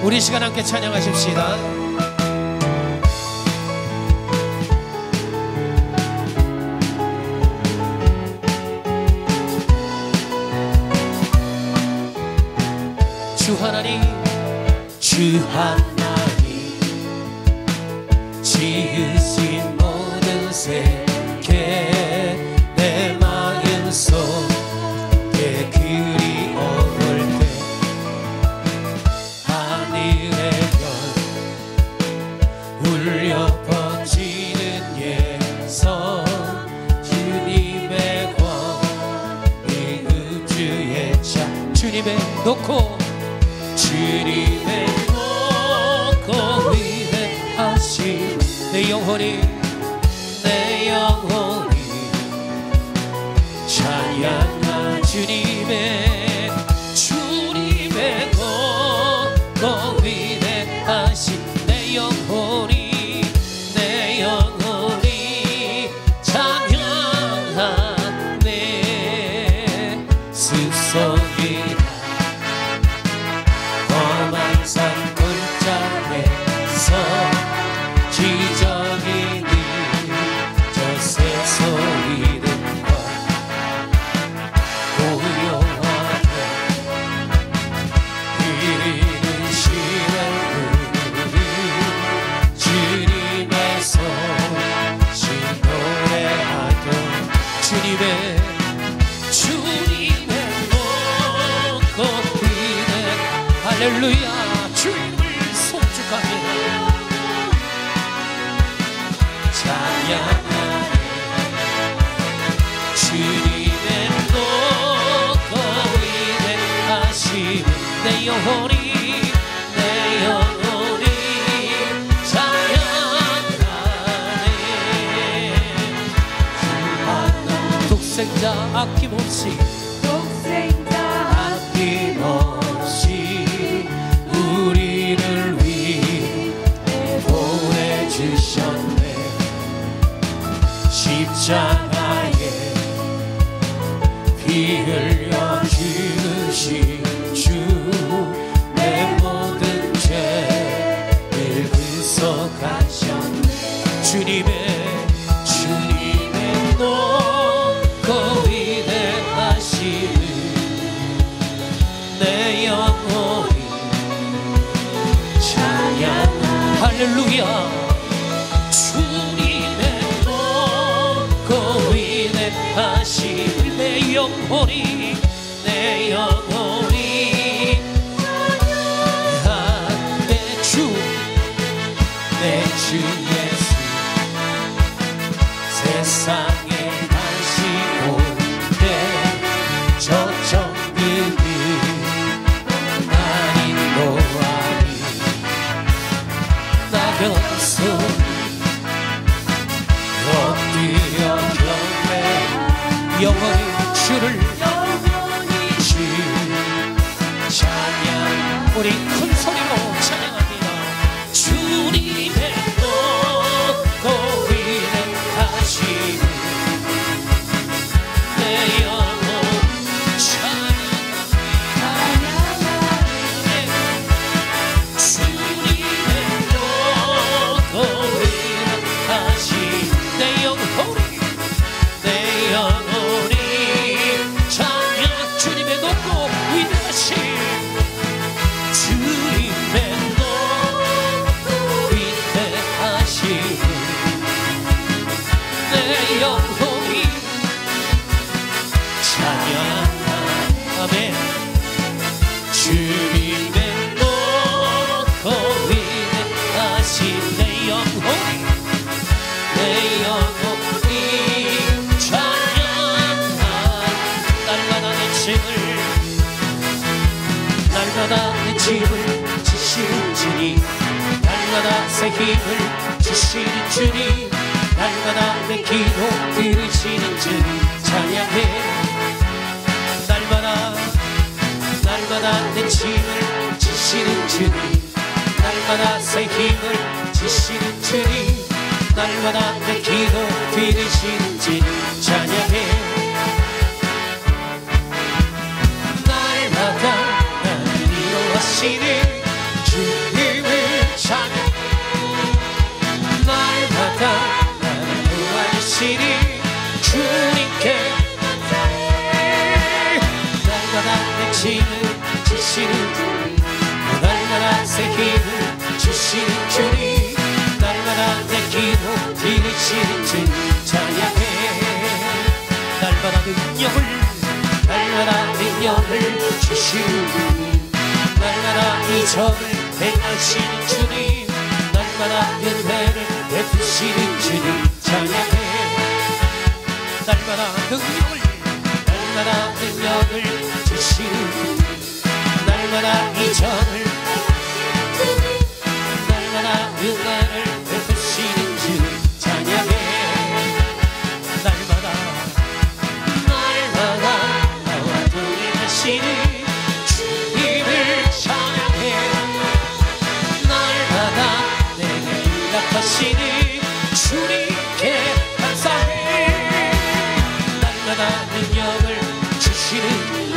우리 시간 함께 찬양하십시다. 주 하나님, 주 하나님 지으신 모든 세계 내 마음속에 그리워올 때 하늘의 별 울려 퍼지는 예성 주님의 권위 우주의 자 주님의 놓고 주님의 놓고 위대하신 내 영혼이 찬양하 주님의 놓고 위대하신 내 영혼이 찬양하네. 숲속이 험한 산 골짜기에서 기적이 저 새소리들과 고요하게 이르시는 우리 주님의 소식 노래하던 주님의 놓고 할렐루야. 주님을 송축합니다. 찬양하네. 주님의 놓고 위대하신 내 영혼이 찬양하네. 독생자 아낌없이 우리를 위해 보내주셨네. 십자가에 피 흘려 죽으신 주 내 모든 죄를 구속하셨네. 주님의 놓고 위대하신 내 영혼이 할렐루야. 주님의 놓고 위대하신 내 영혼이 내 주 예수 세상에 다시 올 때 저정들이 엎드려 경배 영원히 주를 찬양. 우리 큰 소리로 찬양합니다. 주님의 놓고 위대하신 내 영혼 찬양하네. 주님의 놓고 위대하신 내 영혼이 찬양. 주님의 높고 위대하신 주님의 높고 위대하신 내 영혼이 찬양하네. 주님의 높고 위대하신 내 영혼이 날마다 내 짐을 지시는 주님, 날마다 새 힘을 주시는 주님, 날마다 내 기도 들으시는 주님 찬양해. 날마다 내 짐을 지시는 주님, 날마다 새 힘을 주시는 주님, 날마다 내 기도 들으시는 주님 찬양해. 날마다 나를 이루어하시는 주 베푸시는 주님 찬양해. 날마다 능력을 주시는 주님, 날마다 이적을 행하시는 주님, 날마다 은혜를 베푸시는 주님 찬양해. 날마다 능력을 주시는 주님, 날마다 이적을, 날마다 은혜를 베푸시는 주님 찬양해. 날마다 나와 동행하시는 주님을 찬양해. 날마다 내게 응답하시는 주님께 감사해. 날마다 능력을 주시는 주님,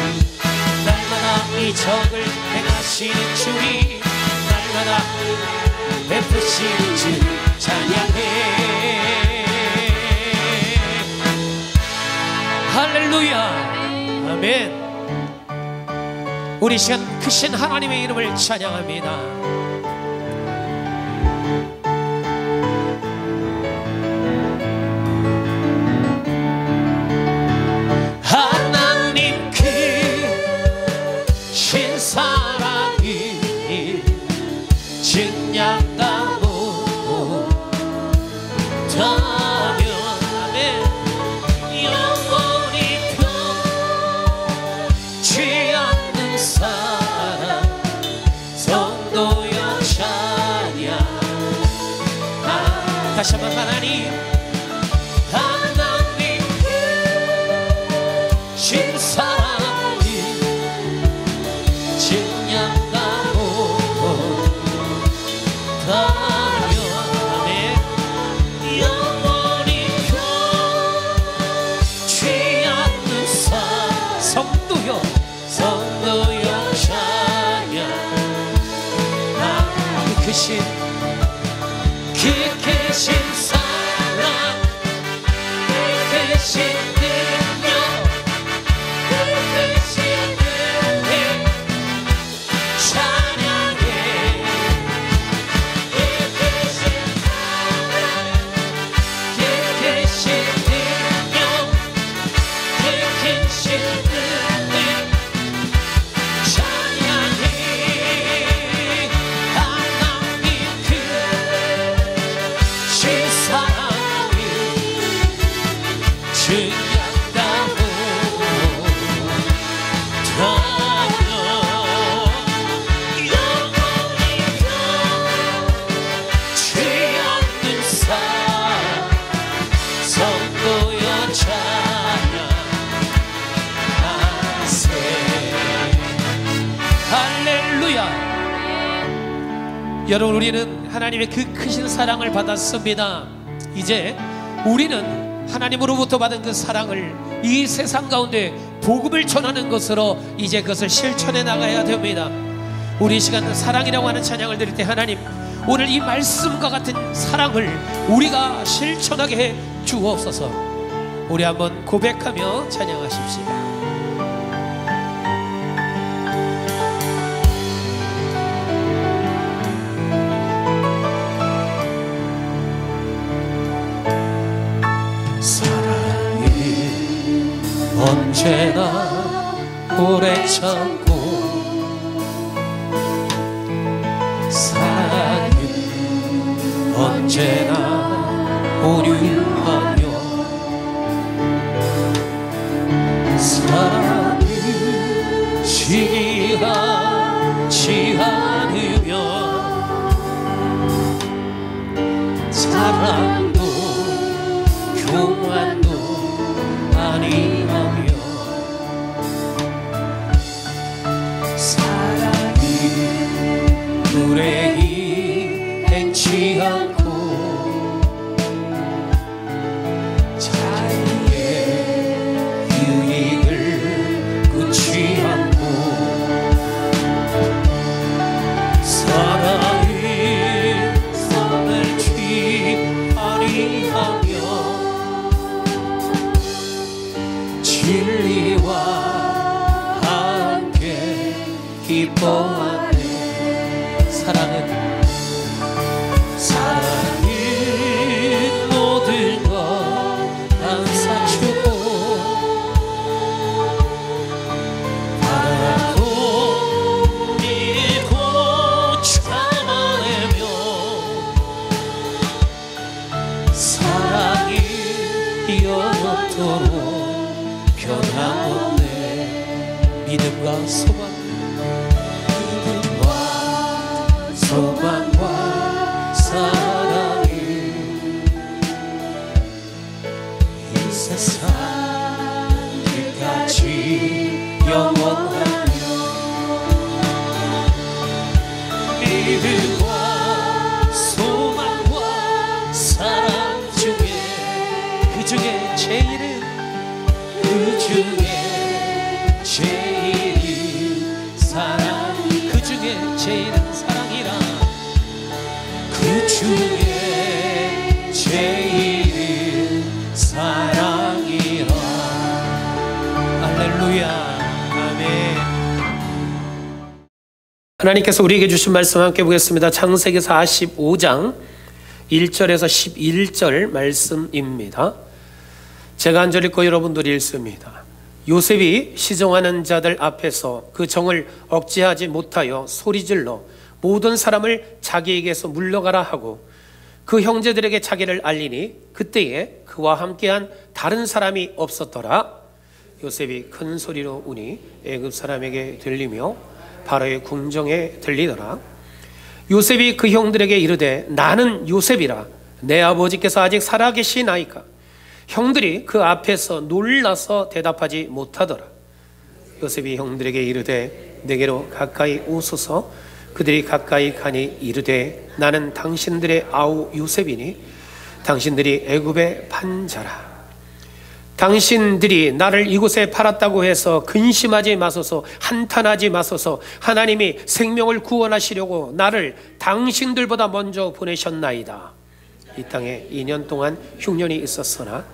날마다 이적을 행하시는 주님, 날마다 베푸시는 주님 찬양해. 할렐루야. 아멘. 우리 시간 크신 하나님의 이름을 찬양합니다. 하나님 크신 사랑이 증량다 못하면 영원히 변치 않는 사랑 성도여 찬양. 다시 한번 하나님 신 사랑이 증량다 못하면 영원히 변치 않는 성도여 찬양. 크신 사랑, 크신 능력, 크신 은혜 찬양해. 크신 사랑, 크신 능력, 크신 은혜 찬양해. 하나님 크신 사랑이 증량다 못하면 영원히 변치 않는 사랑 성도여 찬양하세. 할렐루야. 여러분, 우리는 하나님의 그 크신 사랑을 받았습니다. 이제 우리는 하나님으로부터 받은 그 사랑을 이 세상 가운데 복음을 전하는 것으로 이제 그것을 실천해 나가야 됩니다. 우리 시간 사랑이라고 하는 찬양을 드릴 때 하나님, 오늘 이 말씀과 같은 사랑을 우리가 실천하게 해 주옵소서. 우리 한번 고백하며 찬양하십시다. 언제나 오래 참고 사랑은 언제나 오류하며 사랑은 지하지 않으며 사랑도 교만도 아니하며 사랑이 불행이 행치 않고 자유의 유익을 끊지 않고 사랑이 선을 취하리하며 진리와 함께 기뻐하네. 사랑은 모든 믿음과 소망, 믿음과 소망과 사랑이 이 세상 끝까지 영원하며 믿음과 소망과 사랑 중에 그 중에 제일은 그 중에 제일이 사랑 그 중에 제일은 사랑이라 그 중에 제일은 사랑이라 할렐루야 아멘. 하나님께서 우리에게 주신 말씀 함께 보겠습니다. 창세기 45장 1절에서 11절 말씀입니다. 제가 한 절 읽고 여러분들이 읽습니다. 요셉이 시종하는 자들 앞에서 그 정을 억제하지 못하여 소리질러 모든 사람을 자기에게서 물러가라 하고 그 형제들에게 자기를 알리니 그때에 그와 함께한 다른 사람이 없었더라. 요셉이 큰 소리로 우니 애굽 사람에게 들리며 바로의 궁정에 들리더라. 요셉이 그 형들에게 이르되 나는 요셉이라 내 아버지께서 아직 살아계시나이까. 형들이 그 앞에서 놀라서 대답하지 못하더라. 요셉이 형들에게 이르되 내게로 가까이 오소서. 그들이 가까이 가니 이르되 나는 당신들의 아우 요셉이니 당신들이 애굽의 판자라. 당신들이 나를 이곳에 팔았다고 해서 근심하지 마소서. 한탄하지 마소서. 하나님이 생명을 구원하시려고 나를 당신들보다 먼저 보내셨나이다. 이 땅에 2년 동안 흉년이 있었으나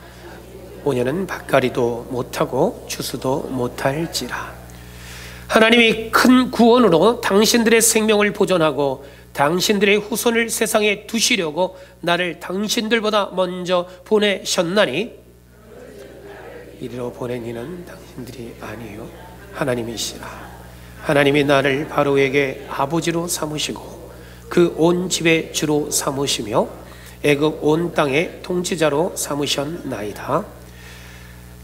5년은 밭갈이도 못하고 추수도 못할지라. 하나님이 큰 구원으로 당신들의 생명을 보존하고 당신들의 후손을 세상에 두시려고 나를 당신들보다 먼저 보내셨나니 이리로 보낸 이는 당신들이 아니요 하나님이시라. 하나님이 나를 바로에게 아버지로 삼으시고 그 온 집의 주로 삼으시며 애굽 온 땅의 통치자로 삼으셨나이다.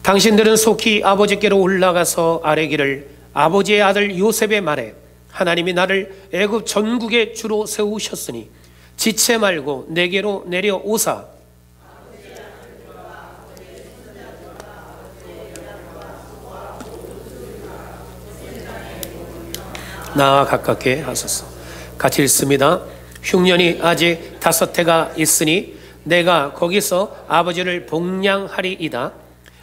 당신들은 속히 아버지께로 올라가서 아뢰기를 아버지의 아들 요셉의 말에 하나님이 나를 애굽 전국의 주로 세우셨으니 지체 말고 내게로 내려오사 나와 가깝게 하소서. 같이 읽습니다. 흉년이 아직 5해가 있으니 내가 거기서 아버지를 복량하리이다.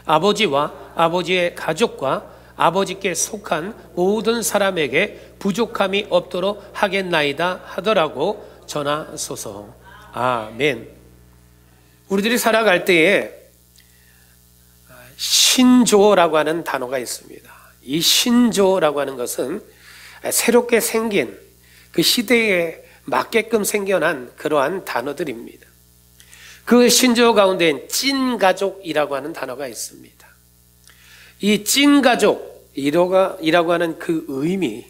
아버지와 아버지의 가족과 아버지께 속한 모든 사람에게 부족함이 없도록 하겠나이다 하더라고 전하소서. 아멘. 우리들이 살아갈 때에 신조라고 하는 단어가 있습니다. 이 신조라고 하는 것은 새롭게 생긴 그 시대에 맞게끔 생겨난 그러한 단어들입니다. 그 신조 가운데엔 찐가족이라고 하는 단어가 있습니다. 이 찐가족이라고 하는 그 의미,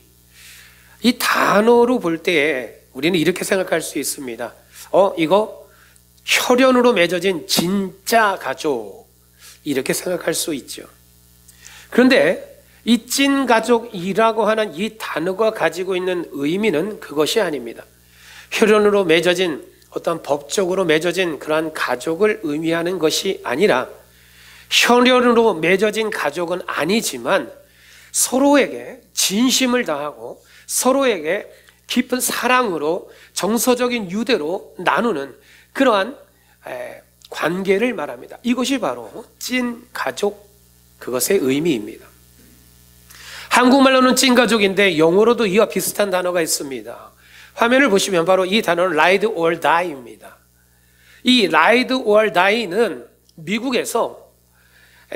이 단어로 볼 때에 우리는 이렇게 생각할 수 있습니다. 이거 혈연으로 맺어진 진짜 가족, 이렇게 생각할 수 있죠. 그런데 이 찐가족이라고 하는 이 단어가 가지고 있는 의미는 그것이 아닙니다. 혈연으로 맺어진 어떤 법적으로 맺어진 그러한 가족을 의미하는 것이 아니라 혈연으로 맺어진 가족은 아니지만 서로에게 진심을 다하고 서로에게 깊은 사랑으로 정서적인 유대로 나누는 그러한 관계를 말합니다. 이것이 바로 찐가족, 그것의 의미입니다. 한국말로는 찐가족인데 영어로도 이와 비슷한 단어가 있습니다. 화면을 보시면 바로 이 단어는 ride or die입니다. 이 ride or die는 미국에서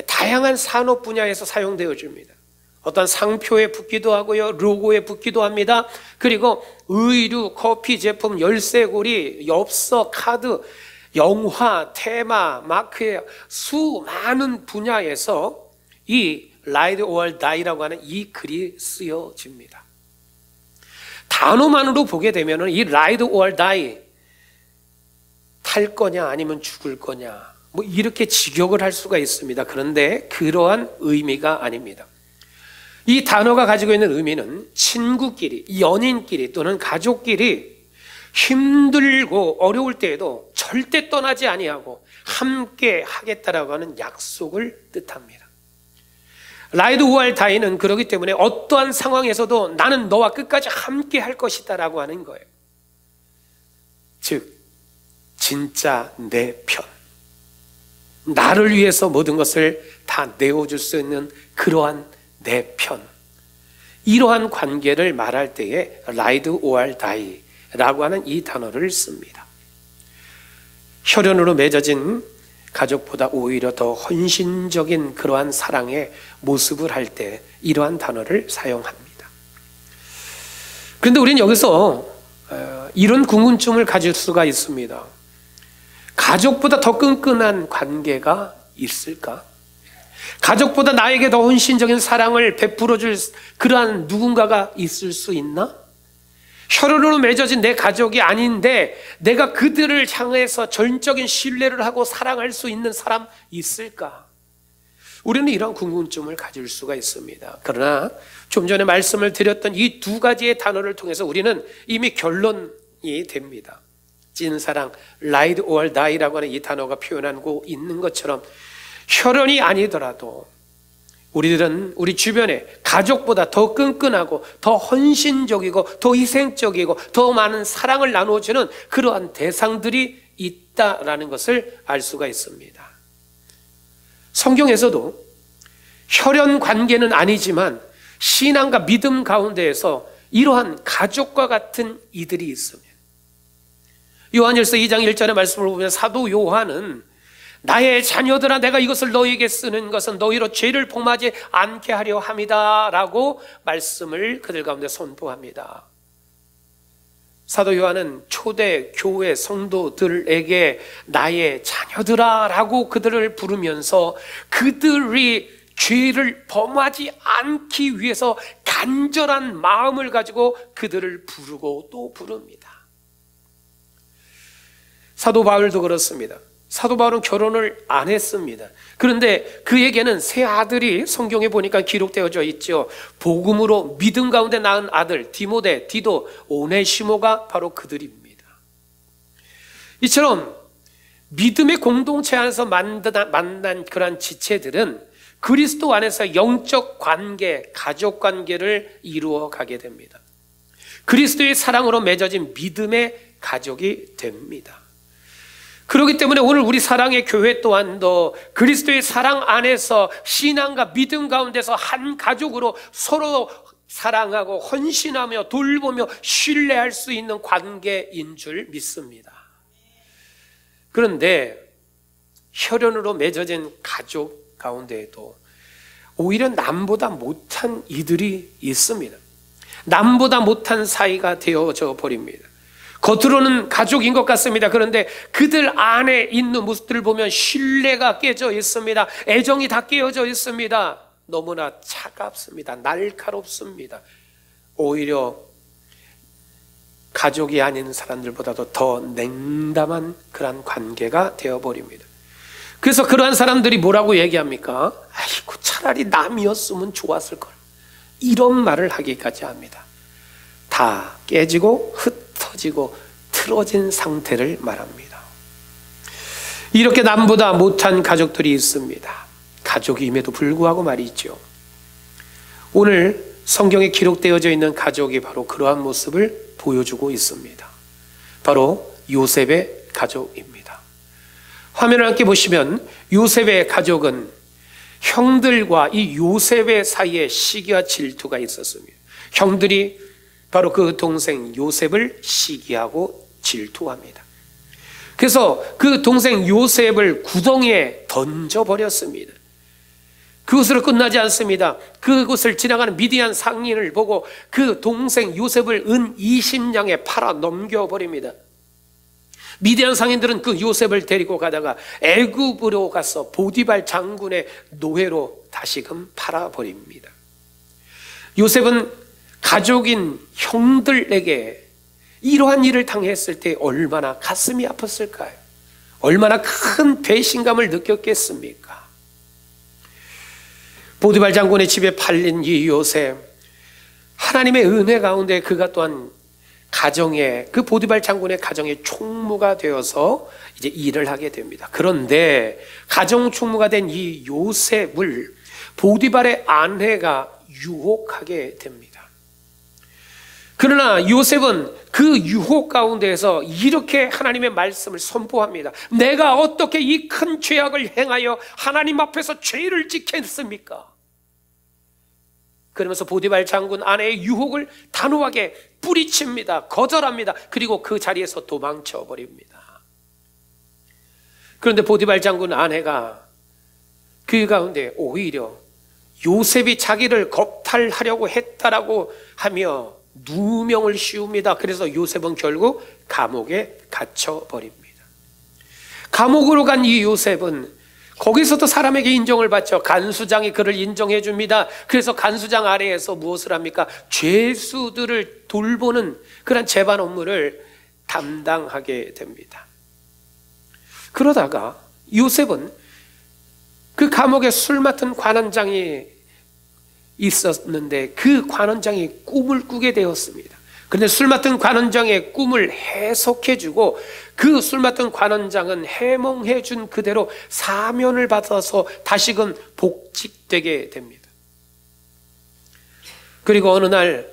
다양한 산업 분야에서 사용되어 줍니다. 어떤 상표에 붙기도 하고요, 로고에 붙기도 합니다. 그리고 의류, 커피 제품, 열쇠고리, 엽서, 카드, 영화, 테마, 마크의 수많은 분야에서 이 ride or die라고 하는 이 글이 쓰여집니다. 단어만으로 보게 되면 이 ride or die, 탈 거냐 아니면 죽을 거냐, 이렇게 직역을 할 수가 있습니다. 그런데 그러한 의미가 아닙니다. 이 단어가 가지고 있는 의미는 친구끼리, 연인끼리 또는 가족끼리 힘들고 어려울 때에도 절대 떠나지 아니하고 함께 하겠다라고 하는 약속을 뜻합니다. 라이드 오알 다이는 그렇기 때문에 어떠한 상황에서도 나는 너와 끝까지 함께 할 것이다 라고 하는 거예요. 즉 진짜 내 편, 나를 위해서 모든 것을 다 내어줄 수 있는 그러한 내 편, 이러한 관계를 말할 때에 라이드 오알 다이라고 하는 이 단어를 씁니다. 혈연으로 맺어진 가족보다 오히려 더 헌신적인 그러한 사랑의 모습을 할 때 이러한 단어를 사용합니다. 그런데 우리는 여기서 이런 궁금증을 가질 수가 있습니다. 가족보다 더 끈끈한 관계가 있을까? 가족보다 나에게 더 헌신적인 사랑을 베풀어줄 그러한 누군가가 있을 수 있나? 혈연으로 맺어진 내 가족이 아닌데 내가 그들을 향해서 전적인 신뢰를 하고 사랑할 수 있는 사람 있을까? 우리는 이런 궁금증을 가질 수가 있습니다. 그러나 좀 전에 말씀을 드렸던 이 두 가지의 단어를 통해서 우리는 이미 결론이 됩니다. 찐사랑, 라이드 오얼 다이라고 하는 이 단어가 표현하고 있는 것처럼 혈연이 아니더라도 우리들은 우리 주변에 가족보다 더 끈끈하고 더 헌신적이고 더 희생적이고 더 많은 사랑을 나누어주는 그러한 대상들이 있다라는 것을 알 수가 있습니다. 성경에서도 혈연 관계는 아니지만 신앙과 믿음 가운데에서 이러한 가족과 같은 이들이 있습니다. 요한일서 2장 1절의 말씀을 보면 사도 요한은 나의 자녀들아 내가 이것을 너희에게 쓰는 것은 너희로 죄를 범하지 않게 하려 함이다 라고 말씀을 그들 가운데 선포합니다. 사도 요한은 초대 교회 성도들에게 나의 자녀들아 라고 그들을 부르면서 그들이 죄를 범하지 않기 위해서 간절한 마음을 가지고 그들을 부르고 또 부릅니다. 사도 바울도 그렇습니다. 사도 바울은 결혼을 안 했습니다. 그런데 그에게는 세 아들이 성경에 보니까 기록되어져 있죠. 복음으로 믿음 가운데 낳은 아들 디모데, 디도, 오네시모가 바로 그들입니다. 이처럼 믿음의 공동체 안에서 만난 그러한 지체들은 그리스도 안에서 영적 관계, 가족 관계를 이루어 가게 됩니다. 그리스도의 사랑으로 맺어진 믿음의 가족이 됩니다. 그렇기 때문에 오늘 우리 사랑의 교회 또한도 그리스도의 사랑 안에서 신앙과 믿음 가운데서 한 가족으로 서로 사랑하고 헌신하며 돌보며 신뢰할 수 있는 관계인 줄 믿습니다. 그런데 혈연으로 맺어진 가족 가운데에도 오히려 남보다 못한 이들이 있습니다. 남보다 못한 사이가 되어져 버립니다. 겉으로는 가족인 것 같습니다. 그런데 그들 안에 있는 모습들을 보면 신뢰가 깨져 있습니다. 애정이 다 깨어져 있습니다. 너무나 차갑습니다. 날카롭습니다. 오히려 가족이 아닌 사람들보다도 더 냉담한 그런 관계가 되어버립니다. 그래서 그러한 사람들이 뭐라고 얘기합니까? 아이고 차라리 남이었으면 좋았을걸, 이런 말을 하기까지 합니다. 다 깨지고 흩어지고 틀어진 상태를 말합니다. 이렇게 남보다 못한 가족들이 있습니다. 가족임에도 불구하고 말이죠. 오늘 성경에 기록되어져 있는 가족이 바로 그러한 모습을 보여주고 있습니다. 바로 요셉의 가족입니다. 화면을 함께 보시면 요셉의 가족은 형들과 이 요셉의 사이에 시기와 질투가 있었습니다. 형들이 바로 그 동생 요셉을 시기하고 질투합니다. 그래서 그 동생 요셉을 구덩이에 던져버렸습니다. 그것으로 끝나지 않습니다. 그곳을 지나가는 미디안 상인을 보고 그 동생 요셉을 은 20냥에 팔아 넘겨버립니다. 미디안 상인들은 그 요셉을 데리고 가다가 애굽으로 가서 보디발 장군의 노예로 다시금 팔아버립니다. 요셉은 가족인 형들에게 이러한 일을 당했을 때 얼마나 가슴이 아팠을까요? 얼마나 큰 배신감을 느꼈겠습니까? 보디발 장군의 집에 팔린 이 요셉, 하나님의 은혜 가운데 그가 또한 가정에, 그 보디발 장군의 가정의 총무가 되어서 이제 일을 하게 됩니다. 그런데 가정 총무가 된 이 요셉을 보디발의 아내가 유혹하게 됩니다. 그러나 요셉은 그 유혹 가운데에서 이렇게 하나님의 말씀을 선포합니다. 내가 어떻게 이 큰 죄악을 행하여 하나님 앞에서 죄를 짓겠습니까? 그러면서 보디발 장군 아내의 유혹을 단호하게 뿌리칩니다. 거절합니다. 그리고 그 자리에서 도망쳐 버립니다. 그런데 보디발 장군 아내가 그 가운데 오히려 요셉이 자기를 겁탈하려고 했다라고 하며 누명을 씌웁니다. 그래서 요셉은 결국 감옥에 갇혀 버립니다. 감옥으로 간 이 요셉은 거기서도 사람에게 인정을 받죠. 간수장이 그를 인정해 줍니다. 그래서 간수장 아래에서 무엇을 합니까? 죄수들을 돌보는 그런 재반 업무를 담당하게 됩니다. 그러다가 요셉은 그 감옥에 술 맡은 관원장이 있었는데 그 관원장이 꿈을 꾸게 되었습니다. 그런데 술 맡은 관원장의 꿈을 해석해 주고 그 술 맡은 관원장은 해몽해 준 그대로 사면을 받아서 다시금 복직되게 됩니다. 그리고 어느 날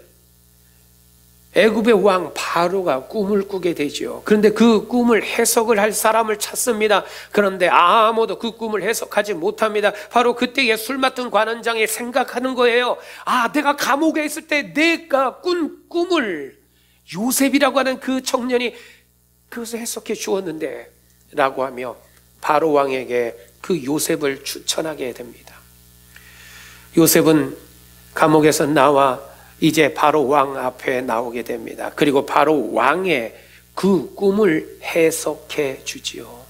애굽의 왕 바로가 꿈을 꾸게 되죠. 그런데 그 꿈을 해석을 할 사람을 찾습니다. 그런데 아무도 그 꿈을 해석하지 못합니다. 바로 그때에 술 맡은 관원장이 생각하는 거예요. 아, 내가 감옥에 있을 때 내가 꾼 꿈을 요셉이라고 하는 그 청년이 그것을 해석해 주었는데 라고 하며 바로 왕에게 그 요셉을 추천하게 됩니다. 요셉은 감옥에서 나와 이제 바로 왕 앞에 나오게 됩니다. 그리고 바로 왕의 그 꿈을 해석해 주지요.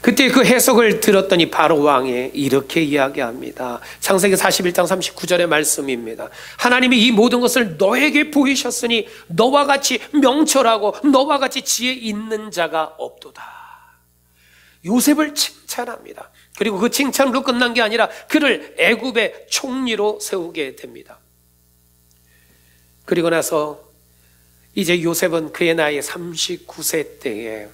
그때 그 해석을 들었더니 바로 왕이 이렇게 이야기합니다. 창세기 41장 39절의 말씀입니다. 하나님이 이 모든 것을 너에게 보이셨으니 너와 같이 명철하고 너와 같이 지혜 있는 자가 없도다. 요셉을 칭찬합니다. 그리고 그 칭찬으로 끝난 게 아니라 그를 애굽의 총리로 세우게 됩니다. 그리고 나서 이제 요셉은 그의 나이 39세 때에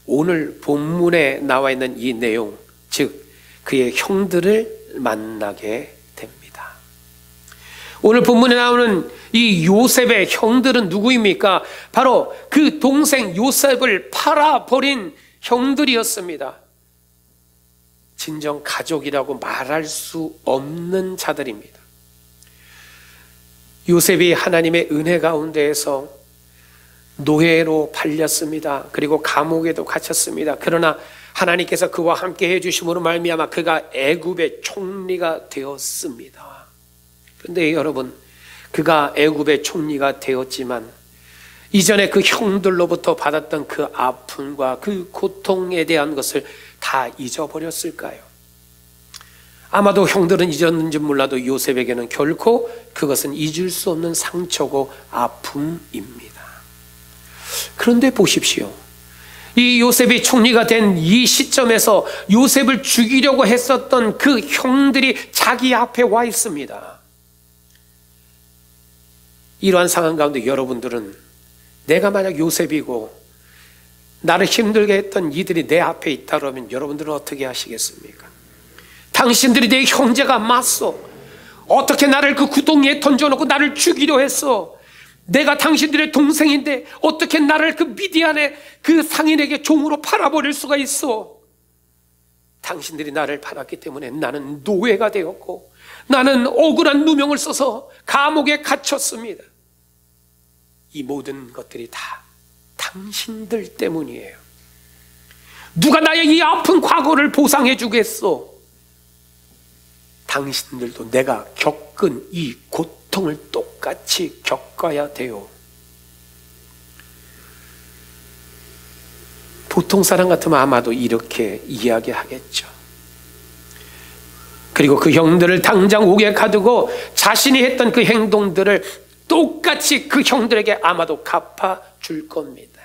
오늘 본문에 나와 있는 이 내용, 즉 그의 형들을 만나게 됩니다. 오늘 본문에 나오는 이 요셉의 형들은 누구입니까? 바로 그 동생 요셉을 팔아버린 형들이었습니다. 진정 가족이라고 말할 수 없는 자들입니다. 요셉이 하나님의 은혜 가운데에서 노예로 팔렸습니다. 그리고 감옥에도 갇혔습니다. 그러나 하나님께서 그와 함께 해주심으로 말미암아 그가 애굽의 총리가 되었습니다. 그런데 여러분, 그가 애굽의 총리가 되었지만 이전에 그 형들로부터 받았던 그 아픔과 그 고통에 대한 것을 다 잊어버렸을까요? 아마도 형들은 잊었는지 몰라도 요셉에게는 결코 그것은 잊을 수 없는 상처고 아픔입니다. 그런데 보십시오. 이 요셉이 총리가 된 이 시점에서 요셉을 죽이려고 했었던 그 형들이 자기 앞에 와 있습니다. 이러한 상황 가운데 여러분들은 내가 만약 요셉이고 나를 힘들게 했던 이들이 내 앞에 있다 그러면 여러분들은 어떻게 하시겠습니까? 당신들이 내 형제가 맞소. 어떻게 나를 그 구덩이에 던져놓고 나를 죽이려 했어? 내가 당신들의 동생인데 어떻게 나를 그 미디안의 그 상인에게 종으로 팔아버릴 수가 있어? 당신들이 나를 팔았기 때문에 나는 노예가 되었고 나는 억울한 누명을 써서 감옥에 갇혔습니다. 이 모든 것들이 다 당신들 때문이에요. 누가 나의 이 아픈 과거를 보상해 주겠어? 당신들도 내가 겪은 이 고통을 똑같이 겪어야 돼요. 보통 사람 같으면 아마도 이렇게 이야기하겠죠. 그리고 그 형들을 당장 옥에 가두고 자신이 했던 그 행동들을 똑같이 그 형들에게 아마도 갚아줄 겁니다.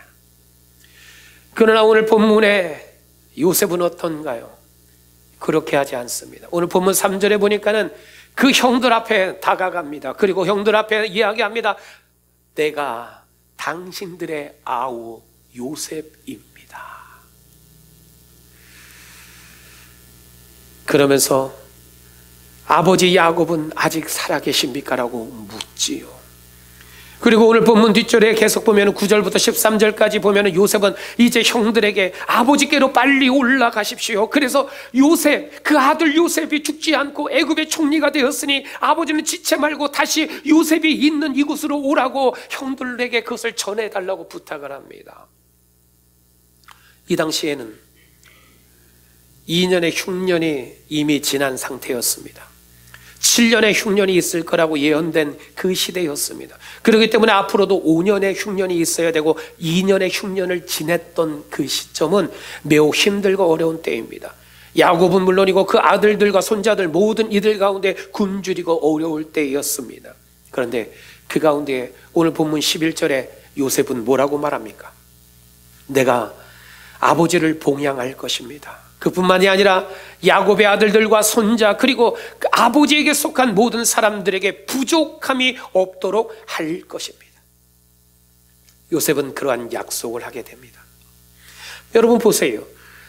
그러나 오늘 본문에 요셉은 어떤가요? 그렇게 하지 않습니다. 오늘 본문 3절에 보니까는 그 형들 앞에 다가갑니다. 그리고 형들 앞에 이야기합니다. 내가 당신들의 아우 요셉입니다. 그러면서 아버지 야곱은 아직 살아계십니까? 라고 묻지요. 그리고 오늘 본문 뒷절에 계속 보면 9절부터 13절까지 보면 요셉은 이제 형들에게 아버지께로 빨리 올라가십시오. 그래서 요셉, 그 아들 요셉이 죽지 않고 애굽의 총리가 되었으니 아버지는 지체 말고 다시 요셉이 있는 이곳으로 오라고 형들에게 그것을 전해달라고 부탁을 합니다. 이 당시에는 2년의 흉년이 이미 지난 상태였습니다. 7년의 흉년이 있을 거라고 예언된 그 시대였습니다. 그렇기 때문에 앞으로도 5년의 흉년이 있어야 되고 2년의 흉년을 지냈던 그 시점은 매우 힘들고 어려운 때입니다. 야곱은 물론이고 그 아들들과 손자들 모든 이들 가운데 굶주리고 어려울 때였습니다. 그런데 그 가운데 오늘 본문 11절에 요셉은 뭐라고 말합니까? 내가 아버지를 봉양할 것입니다. 그뿐만이 아니라 야곱의 아들들과 손자 그리고 그 아버지에게 속한 모든 사람들에게 부족함이 없도록 할 것입니다. 요셉은 그러한 약속을 하게 됩니다. 여러분 보세요.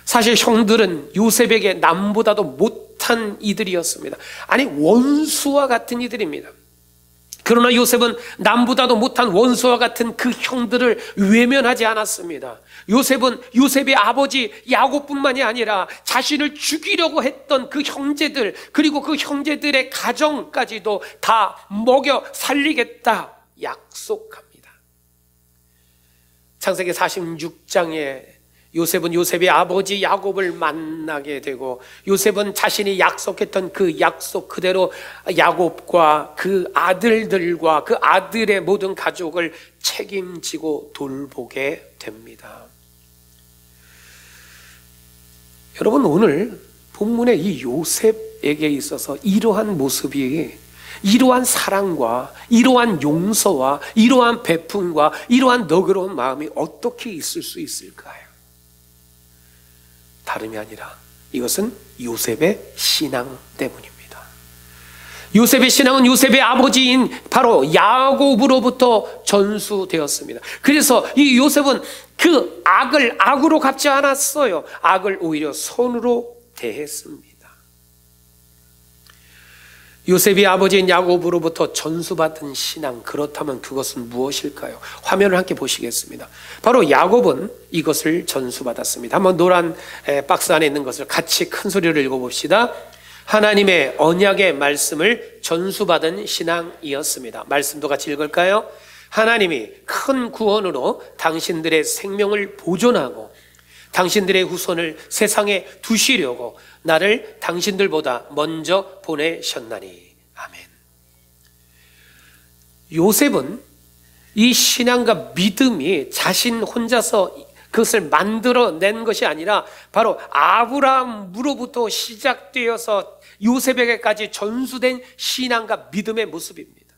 사실 형들은 요셉에게 남보다도 못한 이들이었습니다. 아니 원수와 같은 이들입니다. 그러나 요셉은 남보다도 못한 원수와 같은 그 형들을 외면하지 않았습니다. 요셉은 요셉의 아버지 야곱뿐만이 아니라 자신을 죽이려고 했던 그 형제들 그리고 그 형제들의 가정까지도 다 먹여 살리겠다 약속합니다. 창세기 46장에 요셉은 요셉의 아버지 야곱을 만나게 되고 요셉은 자신이 약속했던 그 약속 그대로 야곱과 그 아들들과 그 아들의 모든 가족을 책임지고 돌보게 됩니다. 여러분 오늘 본문의 이 요셉에게 있어서 이러한 모습이 이러한 사랑과 이러한 용서와 이러한 베품과 이러한 너그러운 마음이 어떻게 있을 수 있을까요? 다름이 아니라 이것은 요셉의 신앙 때문입니다. 요셉의 신앙은 요셉의 아버지인 바로 야곱으로부터 전수되었습니다. 그래서 이 요셉은 그 악을 악으로 갚지 않았어요. 악을 오히려 선으로 대했습니다. 요셉이 아버지인 야곱으로부터 전수받은 신앙, 그렇다면 그것은 무엇일까요? 화면을 함께 보시겠습니다. 바로 야곱은 이것을 전수받았습니다. 한번 노란 박스 안에 있는 것을 같이 큰 소리로 읽어봅시다. 하나님의 언약의 말씀을 전수받은 신앙이었습니다. 말씀도 같이 읽을까요? 하나님이 큰 구원으로 당신들의 생명을 보존하고 당신들의 후손을 세상에 두시려고 나를 당신들보다 먼저 보내셨나니. 아멘. 요셉은 이 신앙과 믿음이 자신 혼자서 그것을 만들어낸 것이 아니라 바로 아브라함으로부터 시작되어서 요셉에게까지 전수된 신앙과 믿음의 모습입니다.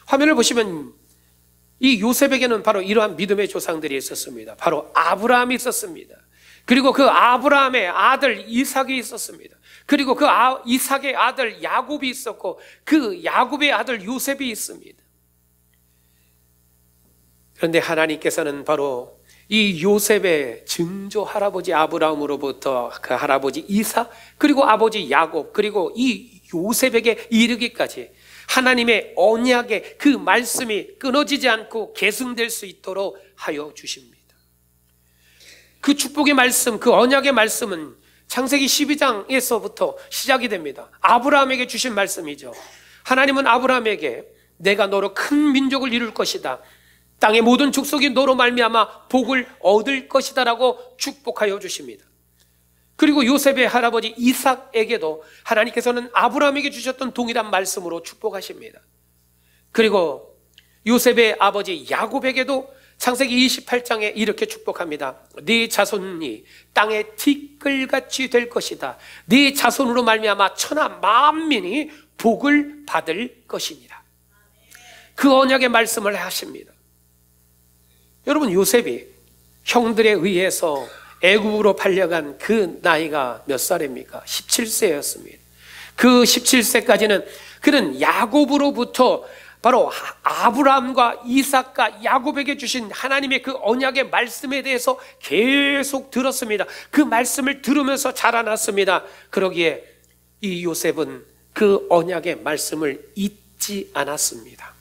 화면을 보시면 이 요셉에게는 바로 이러한 믿음의 조상들이 있었습니다. 바로 아브라함이 있었습니다. 그리고 그 아브라함의 아들 이삭이 있었습니다. 그리고 그 이삭의 아들 야곱이 있었고 그 야곱의 아들 요셉이 있습니다. 그런데 하나님께서는 바로 이 요셉의 증조 할아버지 아브라함으로부터 그 할아버지 이삭 그리고 아버지 야곱 그리고 이 요셉에게 이르기까지 하나님의 언약의 그 말씀이 끊어지지 않고 계승될 수 있도록 하여 주십니다. 그 축복의 말씀, 그 언약의 말씀은 창세기 12장에서부터 시작이 됩니다. 아브라함에게 주신 말씀이죠. 하나님은 아브라함에게 내가 너로 큰 민족을 이룰 것이다. 땅의 모든 족속이 너로 말미암아 복을 얻을 것이다 라고 축복하여 주십니다. 그리고 요셉의 할아버지 이삭에게도 하나님께서는 아브라함에게 주셨던 동일한 말씀으로 축복하십니다. 그리고 요셉의 아버지 야곱에게도 창세기 28장에 이렇게 축복합니다. 네 자손이 땅의 티끌같이 될 것이다. 네 자손으로 말미암아 천하 만민이 복을 받을 것이니라. 그 언약의 말씀을 하십니다. 여러분 요셉이 형들에 의해서 애굽으로 팔려간 그 나이가 몇 살입니까? 17세였습니다. 그 17세까지는 그는 야곱으로부터 바로 아브라함과 이삭과 야곱에게 주신 하나님의 그 언약의 말씀에 대해서 계속 들었습니다. 그 말씀을 들으면서 자라났습니다. 그러기에 이 요셉은 그 언약의 말씀을 잊지 않았습니다.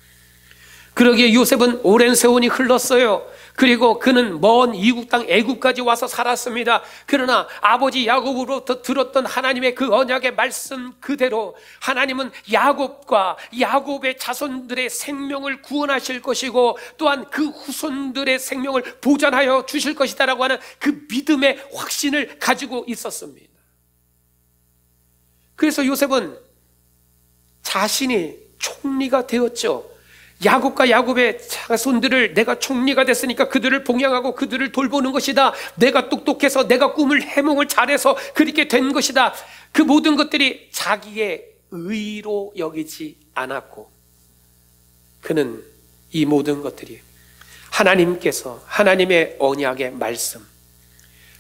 그러기에 요셉은 오랜 세월이 흘렀어요. 그리고 그는 먼 이국 땅 애굽까지 와서 살았습니다. 그러나 아버지 야곱으로부터 들었던 하나님의 그 언약의 말씀 그대로 하나님은 야곱과 야곱의 자손들의 생명을 구원하실 것이고 또한 그 후손들의 생명을 보존하여 주실 것이다라고 하는 그 믿음의 확신을 가지고 있었습니다. 그래서 요셉은 자신이 총리가 되었죠. 야곱과 야곱의 자손들을 내가 총리가 됐으니까 그들을 봉양하고 그들을 돌보는 것이다. 내가 똑똑해서 내가 꿈을 해몽을 잘해서 그렇게 된 것이다. 그 모든 것들이 자기의 의로 여기지 않았고 그는 이 모든 것들이 하나님께서 하나님의 언약의 말씀,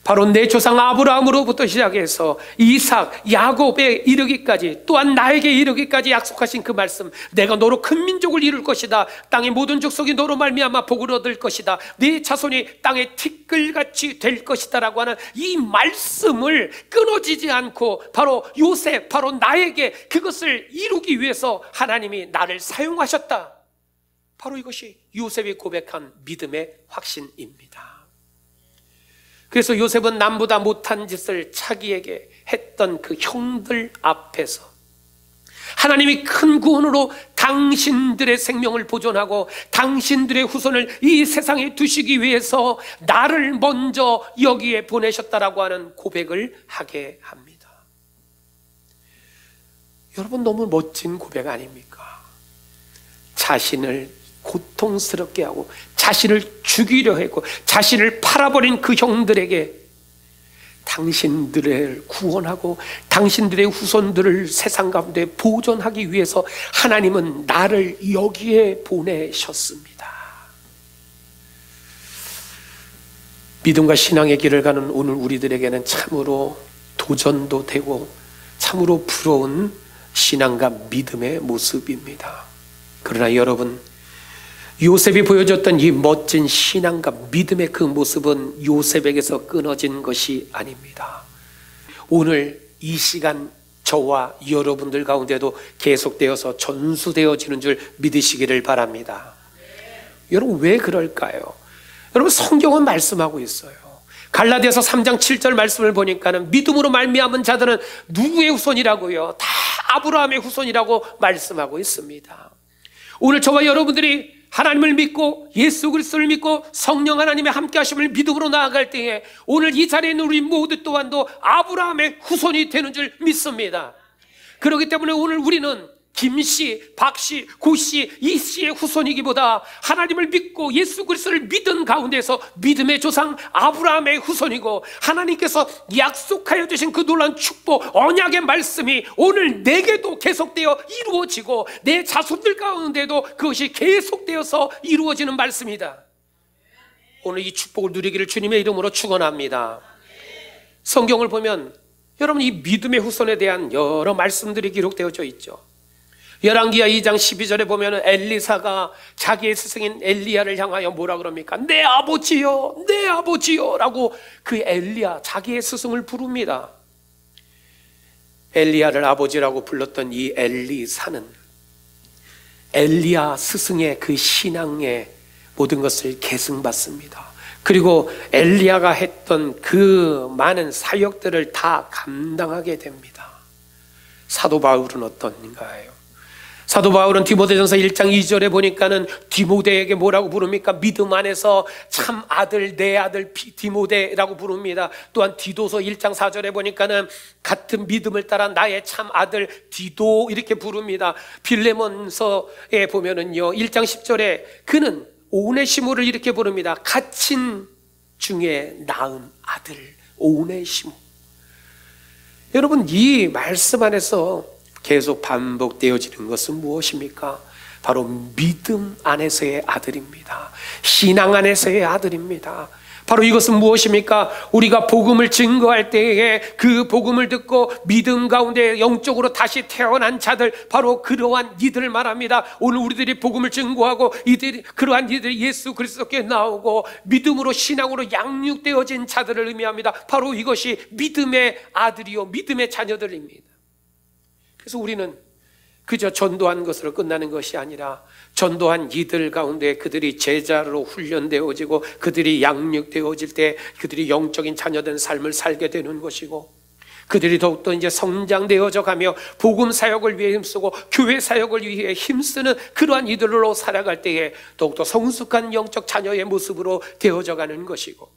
바로 내 조상 아브라함으로부터 시작해서 이삭, 야곱에 이르기까지 또한 나에게 이르기까지 약속하신 그 말씀, 내가 너로 큰 민족을 이룰 것이다. 땅의 모든 족속이 너로 말미암아 복을 얻을 것이다. 네 자손이 땅의 티끌같이 될 것이다 라고 하는 이 말씀을 끊어지지 않고 바로 요셉, 바로 나에게 그것을 이루기 위해서 하나님이 나를 사용하셨다. 바로 이것이 요셉이 고백한 믿음의 확신입니다. 그래서 요셉은 남보다 못한 짓을 자기에게 했던 그 형들 앞에서 하나님이 큰 구원으로 당신들의 생명을 보존하고 당신들의 후손을 이 세상에 두시기 위해서 나를 먼저 여기에 보내셨다라고 하는 고백을 하게 합니다. 여러분, 너무 멋진 고백 아닙니까? 자신을 고통스럽게 하고 자신을 죽이려 했고 자신을 팔아버린 그 형들에게 당신들을 구원하고 당신들의 후손들을 세상 가운데 보존하기 위해서 하나님은 나를 여기에 보내셨습니다. 믿음과 신앙의 길을 가는 오늘 우리들에게는 참으로 도전도 되고 참으로 부러운 신앙과 믿음의 모습입니다. 그러나 여러분, 요셉이 보여줬던 이 멋진 신앙과 믿음의 그 모습은 요셉에게서 끊어진 것이 아닙니다. 오늘 이 시간 저와 여러분들 가운데도 계속되어서 전수되어지는 줄 믿으시기를 바랍니다. 여러분, 왜 그럴까요? 여러분, 성경은 말씀하고 있어요. 갈라디아서 3장 7절 말씀을 보니까는 믿음으로 말미암은 자들은 누구의 후손이라고요? 다 아브라함의 후손이라고 말씀하고 있습니다. 오늘 저와 여러분들이 하나님을 믿고 예수 그리스도를 믿고 성령 하나님의 함께 하심을 믿음으로 나아갈 때에 오늘 이 자리에 있는 우리 모두 또한도 아브라함의 후손이 되는 줄 믿습니다. 그렇기 때문에 오늘 우리는 김씨, 박씨, 고씨, 이씨의 후손이기보다 하나님을 믿고 예수 그리스도를 믿은 가운데서 믿음의 조상 아브라함의 후손이고 하나님께서 약속하여 주신 그 놀라운 축복, 언약의 말씀이 오늘 내게도 계속되어 이루어지고 내 자손들 가운데도 그것이 계속되어서 이루어지는 말씀이다. 오늘 이 축복을 누리기를 주님의 이름으로 축원합니다. 성경을 보면 여러분, 이 믿음의 후손에 대한 여러 말씀들이 기록되어져 있죠. 열왕기하 2장 12절에 보면 엘리사가 자기의 스승인 엘리야를 향하여 뭐라 그럽니까? 내 아버지요, 내 아버지요 라고 그 엘리야, 자기의 스승을 부릅니다. 엘리야를 아버지라고 불렀던 이 엘리사는 엘리야 스승의 그 신앙의 모든 것을 계승받습니다. 그리고 엘리야가 했던 그 많은 사역들을 다 감당하게 됩니다. 사도 바울은 어떤가요? 사도 바울은 디모데전서 1장 2절에 보니까는 디모데에게 뭐라고 부릅니까? 믿음 안에서 참 아들, 내 아들 디모데라고 부릅니다. 또한 디도서 1장 4절에 보니까는 같은 믿음을 따라 나의 참 아들 디도 이렇게 부릅니다. 빌레몬서에 보면은요 1장 10절에 그는 오네시모를 이렇게 부릅니다. 갇힌 중에 낳은 아들 오네시모. 여러분, 이 말씀 안에서 계속 반복되어지는 것은 무엇입니까? 바로 믿음 안에서의 아들입니다. 신앙 안에서의 아들입니다. 바로 이것은 무엇입니까? 우리가 복음을 증거할 때에 그 복음을 듣고 믿음 가운데 영적으로 다시 태어난 자들, 바로 그러한 이들을 말합니다. 오늘 우리들이 복음을 증거하고 그러한 이들이 예수 그리스도께 나오고 믿음으로 신앙으로 양육되어진 자들을 의미합니다. 바로 이것이 믿음의 아들이요 믿음의 자녀들입니다. 그래서 우리는 그저 전도한 것으로 끝나는 것이 아니라 전도한 이들 가운데 그들이 제자로 훈련되어지고 그들이 양육되어질 때 그들이 영적인 자녀된 삶을 살게 되는 것이고, 그들이 더욱더 이제 성장되어져 가며 복음 사역을 위해 힘쓰고 교회 사역을 위해 힘쓰는 그러한 이들로 살아갈 때에 더욱더 성숙한 영적 자녀의 모습으로 되어져 가는 것이고,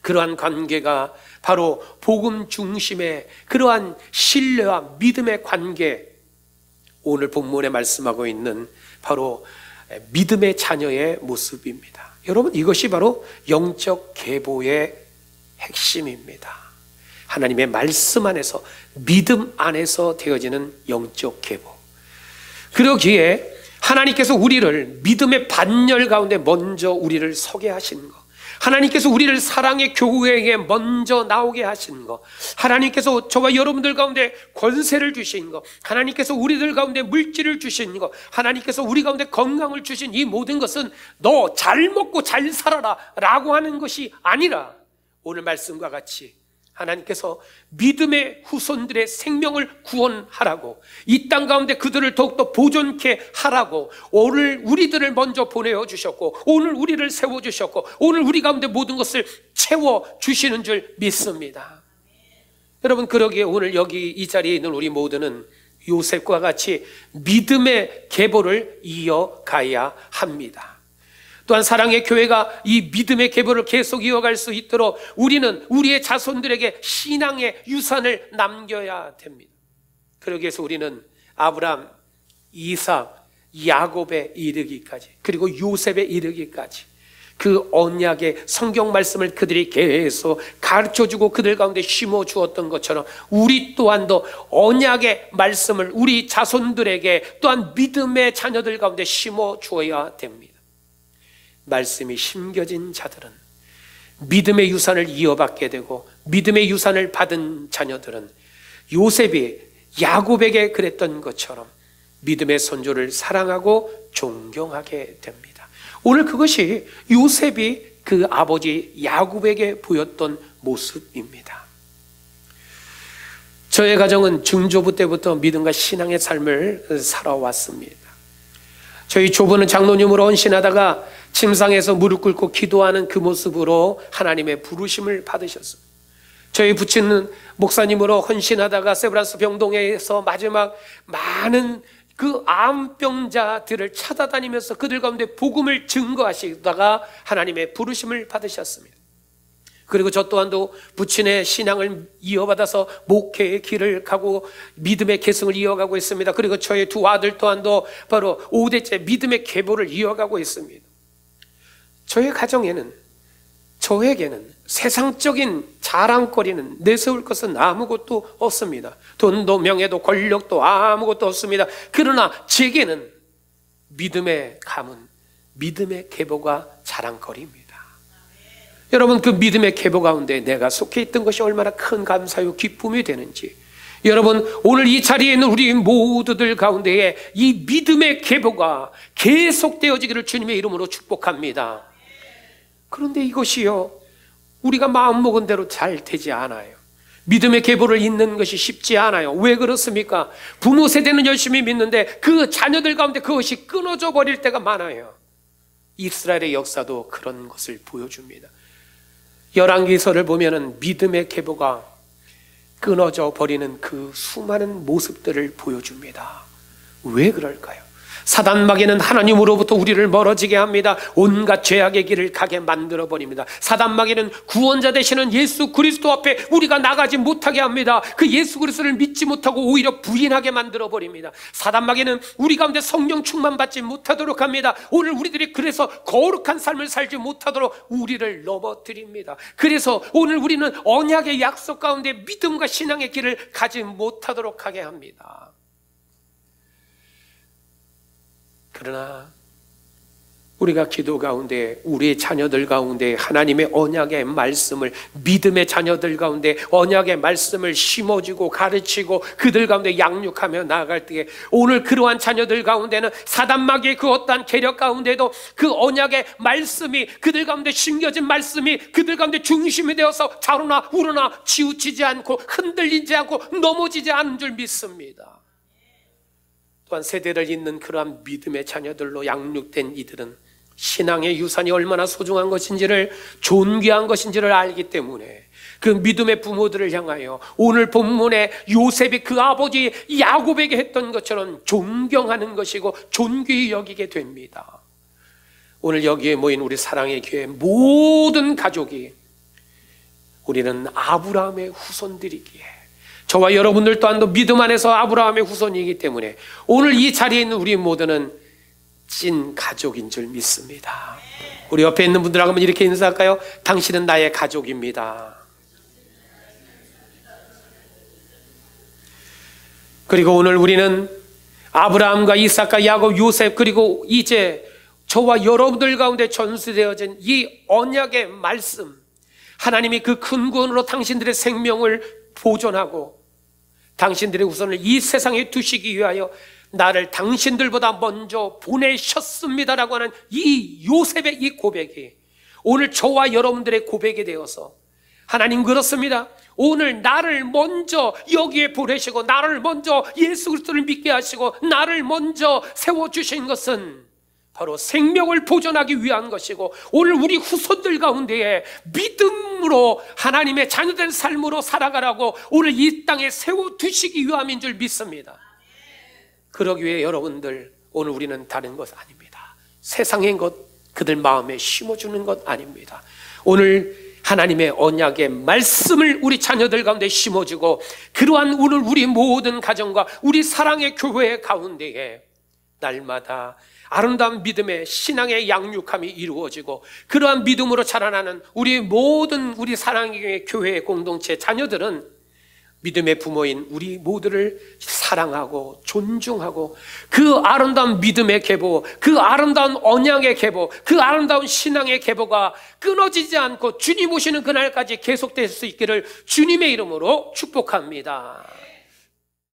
그러한 관계가 바로 복음 중심의 그러한 신뢰와 믿음의 관계, 오늘 본문에 말씀하고 있는 바로 믿음의 자녀의 모습입니다. 여러분, 이것이 바로 영적 계보의 핵심입니다. 하나님의 말씀 안에서, 믿음 안에서 되어지는 영적 계보. 그러기에 하나님께서 우리를 믿음의 반열 가운데 먼저 우리를 서게 하신 것, 하나님께서 우리를 사랑의 교회에 먼저 나오게 하신 것, 하나님께서 저와 여러분들 가운데 권세를 주신 것, 하나님께서 우리들 가운데 물질을 주신 것, 하나님께서 우리 가운데 건강을 주신 이 모든 것은 너 잘 먹고 잘 살아라 라고 하는 것이 아니라, 오늘 말씀과 같이 하나님께서 믿음의 후손들의 생명을 구원하라고, 이 땅 가운데 그들을 더욱더 보존케 하라고 오늘 우리들을 먼저 보내주셨고, 오늘 우리를 세워주셨고, 오늘 우리 가운데 모든 것을 채워주시는 줄 믿습니다. 여러분, 그러기에 오늘 여기 이 자리에 있는 우리 모두는 요셉과 같이 믿음의 계보를 이어가야 합니다. 또한 사랑의 교회가 이 믿음의 계보를 계속 이어갈 수 있도록 우리는 우리의 자손들에게 신앙의 유산을 남겨야 됩니다. 그러기 위해서 우리는 아브라함, 이삭, 야곱에 이르기까지, 그리고 요셉에 이르기까지 그 언약의 성경 말씀을 그들이 계속 가르쳐주고 그들 가운데 심어주었던 것처럼 우리 또한도 언약의 말씀을 우리 자손들에게 또한 믿음의 자녀들 가운데 심어주어야 됩니다. 말씀이 심겨진 자들은, 믿음의 유산을 이어받게 되고 믿음의 유산을 받은 자녀들은 요셉이 야곱에게 그랬던 것처럼 믿음의 선조를 사랑하고 존경하게 됩니다. 오늘 그것이 요셉이 그 아버지 야곱에게 보였던 모습입니다. 저의 가정은 중조부 때부터 믿음과 신앙의 삶을 살아왔습니다. 저희 조부는 장로님으로 헌신하다가 침상에서 무릎 꿇고 기도하는 그 모습으로 하나님의 부르심을 받으셨습니다. 저희 부친은 목사님으로 헌신하다가 세브란스 병동에서 마지막 많은 그 암병자들을 찾아다니면서 그들 가운데 복음을 증거하시다가 하나님의 부르심을 받으셨습니다. 그리고 저 또한도 부친의 신앙을 이어받아서 목회의 길을 가고 믿음의 계승을 이어가고 있습니다. 그리고 저의 두 아들 또한도 바로 5대째 믿음의 계보를 이어가고 있습니다. 저의 가정에는, 저에게는 세상적인 자랑거리는 내세울 것은 아무것도 없습니다. 돈도 명예도 권력도 아무것도 없습니다. 그러나 제게는 믿음의 가문, 믿음의 계보가 자랑거리입니다. 여러분, 그 믿음의 계보 가운데 내가 속해 있던 것이 얼마나 큰 감사요 기쁨이 되는지, 여러분, 오늘 이 자리에 있는 우리 모두들 가운데에 이 믿음의 계보가 계속되어지기를 주님의 이름으로 축복합니다. 그런데 이것이요, 우리가 마음먹은 대로 잘 되지 않아요. 믿음의 계보를 잇는 것이 쉽지 않아요. 왜 그렇습니까? 부모 세대는 열심히 믿는데 그 자녀들 가운데 그것이 끊어져 버릴 때가 많아요. 이스라엘의 역사도 그런 것을 보여줍니다. 열왕기서를 보면은 믿음의 계보가 끊어져 버리는 그 수많은 모습들을 보여줍니다. 왜 그럴까요? 사단마귀는 하나님으로부터 우리를 멀어지게 합니다. 온갖 죄악의 길을 가게 만들어 버립니다. 사단마귀는 구원자 되시는 예수 그리스도 앞에 우리가 나가지 못하게 합니다. 그 예수 그리스도를 믿지 못하고 오히려 부인하게 만들어 버립니다. 사단마귀는 우리 가운데 성령 충만 받지 못하도록 합니다. 오늘 우리들이 그래서 거룩한 삶을 살지 못하도록 우리를 넘어뜨립니다. 그래서 오늘 우리는 언약의 약속 가운데 믿음과 신앙의 길을 가지 못하도록 하게 합니다. 그러나 우리가 기도 가운데 우리의 자녀들 가운데 하나님의 언약의 말씀을, 믿음의 자녀들 가운데 언약의 말씀을 심어주고 가르치고 그들 가운데 양육하며 나아갈 때에 오늘 그러한 자녀들 가운데는 사단마귀의 그 어떠한 계력 가운데도 그 언약의 말씀이, 그들 가운데 심겨진 말씀이 그들 가운데 중심이 되어서 자루나 우러나 치우치지 않고 흔들리지 않고 넘어지지 않은 줄 믿습니다. 또한 세대를 잇는 그러한 믿음의 자녀들로 양육된 이들은 신앙의 유산이 얼마나 소중한 것인지를, 존귀한 것인지를 알기 때문에 그 믿음의 부모들을 향하여 오늘 본문에 요셉이 그 아버지 야곱에게 했던 것처럼 존경하는 것이고 존귀히 여기게 됩니다. 오늘 여기에 모인 우리 사랑의 교회 모든 가족이 우리는 아브라함의 후손들이기에, 저와 여러분들 또한도 믿음 안에서 아브라함의 후손이기 때문에 오늘 이 자리에 있는 우리 모두는 찐 가족인 줄 믿습니다. 우리 옆에 있는 분들하고 한번 이렇게 인사할까요? 당신은 나의 가족입니다. 그리고 오늘 우리는 아브라함과 이삭과 야곱, 요셉, 그리고 이제 저와 여러분들 가운데 전수되어진 이 언약의 말씀, 하나님이 그 큰 구원으로 당신들의 생명을 보존하고 당신들의 우선을 이 세상에 두시기 위하여 나를 당신들보다 먼저 보내셨습니다라고 하는 이 요셉의 이 고백이 오늘 저와 여러분들의 고백이 되어서, 하나님 그렇습니다, 오늘 나를 먼저 여기에 보내시고 나를 먼저 예수 그리스도를 믿게 하시고 나를 먼저 세워주신 것은 바로 생명을 보존하기 위한 것이고, 오늘 우리 후손들 가운데에 믿음으로 하나님의 자녀된 삶으로 살아가라고 오늘 이 땅에 세워두시기 위함인 줄 믿습니다. 그러기 위해 여러분들, 오늘 우리는 다른 것 아닙니다. 세상의 것 그들 마음에 심어주는 것 아닙니다. 오늘 하나님의 언약의 말씀을 우리 자녀들 가운데 심어주고, 그러한 오늘 우리 모든 가정과 우리 사랑의 교회 가운데에 날마다 아름다운 믿음의 신앙의 양육함이 이루어지고, 그러한 믿음으로 자라나는 우리 모든 우리 사랑의 교회 공동체 자녀들은 믿음의 부모인 우리 모두를 사랑하고 존중하고 그 아름다운 믿음의 계보, 그 아름다운 언약의 계보, 그 아름다운 신앙의 계보가 끊어지지 않고 주님 오시는 그날까지 계속될 수 있기를 주님의 이름으로 축복합니다.